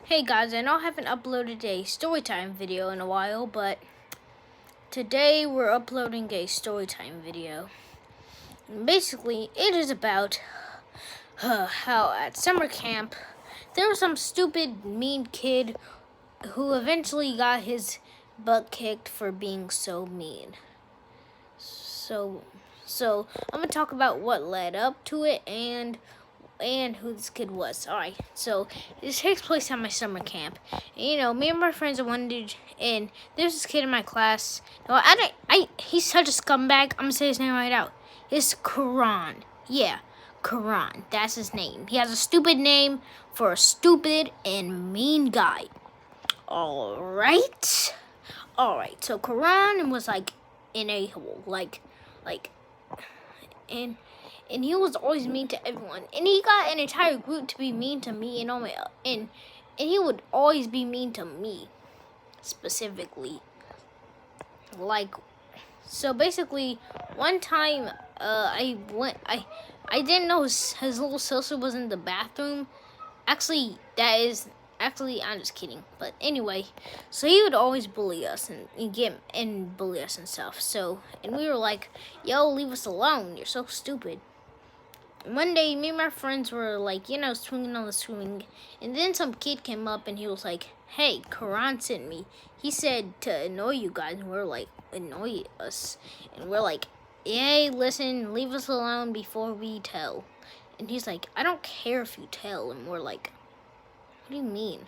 Hey guys, I know I haven't uploaded a storytime video in a while, but today we're uploading a storytime video. And basically, it is about how at summer camp, there was some stupid, mean kid who eventually got his butt kicked for being so mean. So I'm gonna talk about what led up to it and who this kid was. Alright, so this takes place at my summer camp. And, me and my friends are wanted, and there's this kid in my class. No, he's such a scumbag. I'm gonna say his name right out. It's Karan. Yeah, Karan. That's his name. He has a stupid name for a stupid and mean guy. Alright, so Karan was like an a-hole, and he was always mean to everyone. And he got an entire group to be mean to me and all my and he would always be mean to me specifically. So basically, one time I didn't know his little sister was in the bathroom. Actually, I'm just kidding. But anyway, so he would always bully us and bully us and stuff. And we were like, "Yo, leave us alone. You're so stupid." One day, me and my friends were swinging on the swing, and then some kid came up and he was like, "Hey, Karan sent me. He said to annoy you guys." And we're like, "Annoy us?" And we're like, "Hey, listen, leave us alone before we tell." And he's like, "I don't care if you tell." And we're like, "What do you mean?"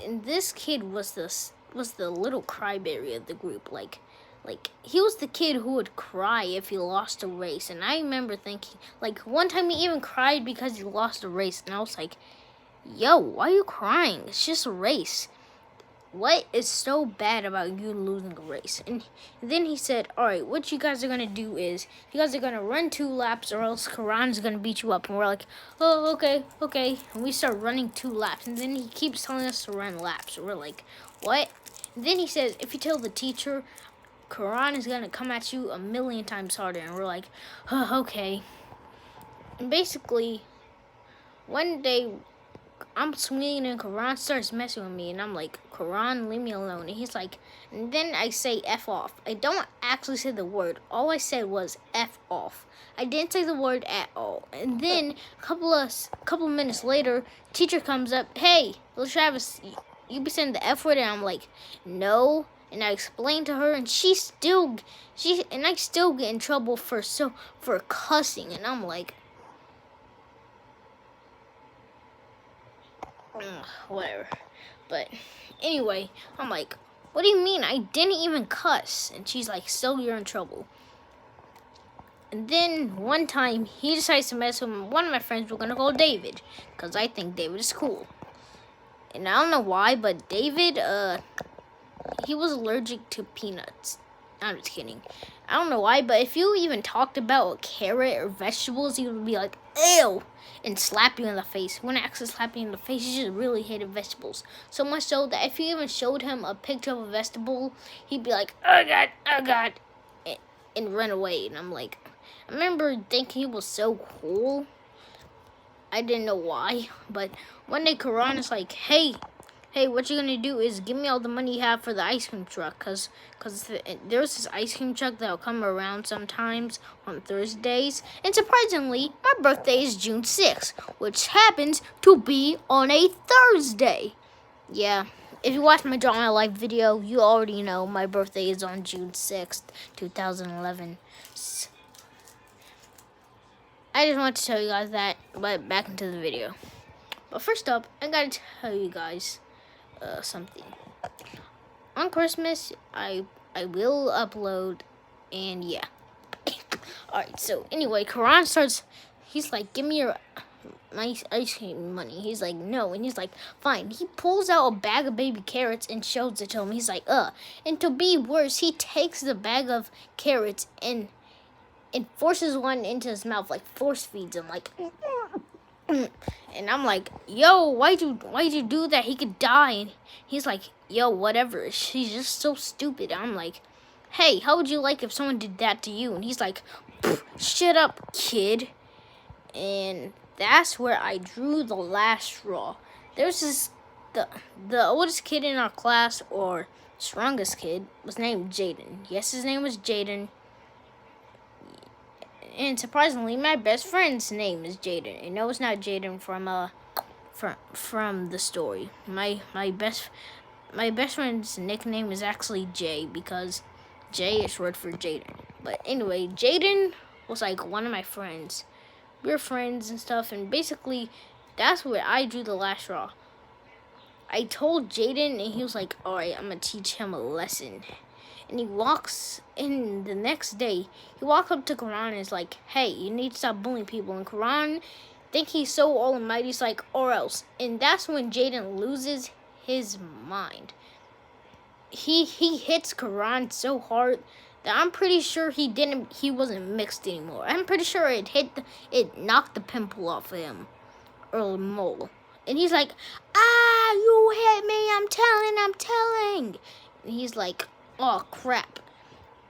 And this kid was the little crybaby of the group. He was the kid who would cry if he lost a race. And I remember thinking, one time he even cried because he lost a race. And I was like, "Yo, why are you crying? It's just a race. What is so bad about you losing a race?" And then he said, "Alright, what you guys are going to do is, you guys are going to run 2 laps or else Karan's going to beat you up." And we're like, "Oh, okay. And we start running 2 laps. And then he keeps telling us to run laps. We're like, "What?" And then he says, "If you tell the teacher, Karan is going to come at you a million times harder." And we're like, "Oh, okay." And basically, one day, I'm swinging and Karan starts messing with me. And I'm like, "Karan, leave me alone." And he's like, and then I say F off. I don't actually say the word. All I said was F off. I didn't say the word at all. And then a couple minutes later, teacher comes up, "Hey, little Travis, you be saying the F word?" And I'm like, "No." And I explained to her, and I still get in trouble for cussing. And I'm like, whatever. But anyway, I'm like, "What do you mean? I didn't even cuss." And she's like, "So you're in trouble." And then one time he decides to mess with one of my friends. We're gonna call David, because I think David is cool. And I don't know why, but David, he was allergic to peanuts. I'm just kidding. I don't know why, but if you even talked about a carrot or vegetables, he would be like, "Ew," and slap you in the face. When I actually slap you in the face, he just really hated vegetables. So much so that if you even showed him a picture of a vegetable, he'd be like, "Oh God," and run away. And I'm like, I remember thinking he was so cool. I didn't know why, but one day Karan is like, Hey, what you're gonna do is give me all the money you have for the ice cream truck, cause there's this ice cream truck that'll come around sometimes on Thursdays, and surprisingly, my birthday is June 6th, which happens to be on a Thursday. Yeah, if you watch my Draw My Life video, you already know my birthday is on June 6th, 2011. I just want to tell you guys that, but back into the video. But first up, I gotta tell you guys something. On Christmas, I will upload, and yeah. Alright, so anyway, Karan starts, he's like, "Give me your ice cream money." He's like, "No." And he's like, "Fine." He pulls out a bag of baby carrots and shows it to him. He's like, And to be worse, he takes the bag of carrots and forces one into his mouth, force feeds him, And I'm like, "Yo, why'd you do that? He could die." And he's like, "Yo, whatever. She's just so stupid." I'm like, "Hey, how would you like if someone did that to you?" And he's like, "Shut up, kid." And that's where I drew the last straw. there's this the oldest kid in our class, or strongest kid, was named Jaden. Yes, his name was Jaden. And surprisingly, my best friend's name is Jaden. And no, it's not Jaden from the story. My best friend's nickname is actually Jay, because Jay is short for Jaden. But anyway, Jaden was like one of my friends. We were friends and stuff, and basically that's where I drew the last straw. I told Jaden, and he was like, alright, I'm gonna teach him a lesson. And he walks in the next day, he walks up to Karan and is like, hey, you need to stop bullying people. And Karan think he's so almighty, he's like, or else. And that's when Jaden loses his mind. He hits Karan so hard that I'm pretty sure he wasn't mixed anymore. I'm pretty sure it knocked the pimple off of him, or the mole. And he's like, you hit me, I'm telling. And he's like, oh crap.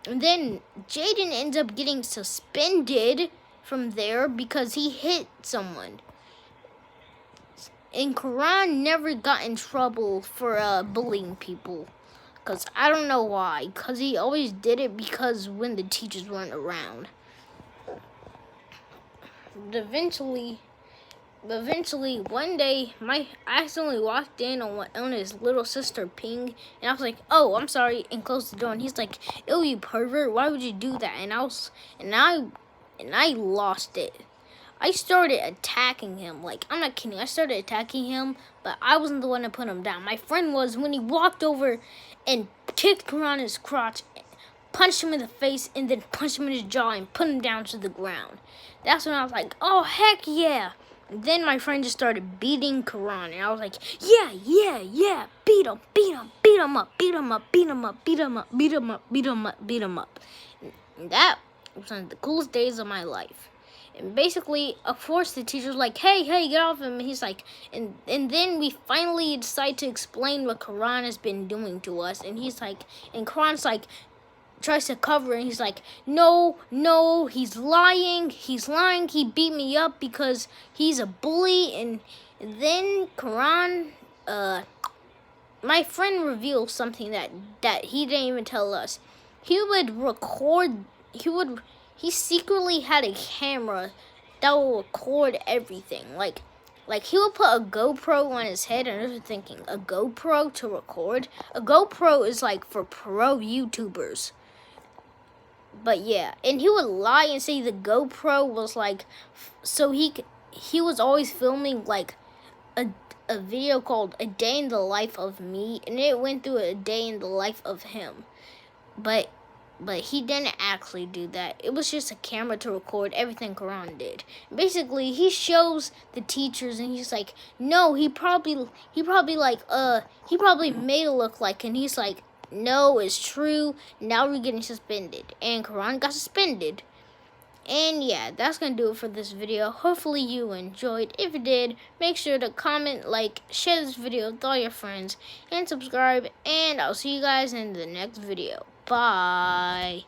And then Jaden ends up getting suspended from there because he hit someone. And Karan never got in trouble for bullying people. Because I don't know why. Because he always did it because when the teachers weren't around. Eventually, one day, I accidentally walked in on his little sister, Ping, and I was like, oh, I'm sorry, and closed the door. And he's like, ew, you pervert, why would you do that? And I lost it. I started attacking him. Like, I'm not kidding, I started attacking him, but I wasn't the one to put him down. My friend was, when he walked over and kicked Karan in his crotch, punched him in the face, and then punched him in his jaw and put him down to the ground. That's when I was like, oh, heck yeah. And then my friend just started beating Karan, and I was like, yeah, beat him up. And that was one of the coolest days of my life. And basically, of course, the teacher was like, hey, get off him. And he's like, and then we finally decide to explain what Karan has been doing to us. And he's like, and Karan's like, tries to cover it, and he's like, no, he's lying, he beat me up because he's a bully. And then Karan, my friend revealed something that he didn't even tell us. He secretly had a camera that will record everything. Like he would put a GoPro on his head, and I was thinking, a GoPro to record? A GoPro is like for pro YouTubers. But yeah, and he would lie and say the GoPro was like, so he was always filming like a video called A Day in the Life of Me, and it went through a day in the life of him. But he didn't actually do that. It was just a camera to record everything Karan did. Basically, he shows the teachers, and he's like, no, he probably made it look like, and he's like, no, it's true. Now we're getting suspended. And Karan got suspended. And yeah, that's going to do it for this video. Hopefully you enjoyed. If you did, make sure to comment, like, share this video with all your friends, and subscribe. And I'll see you guys in the next video. Bye.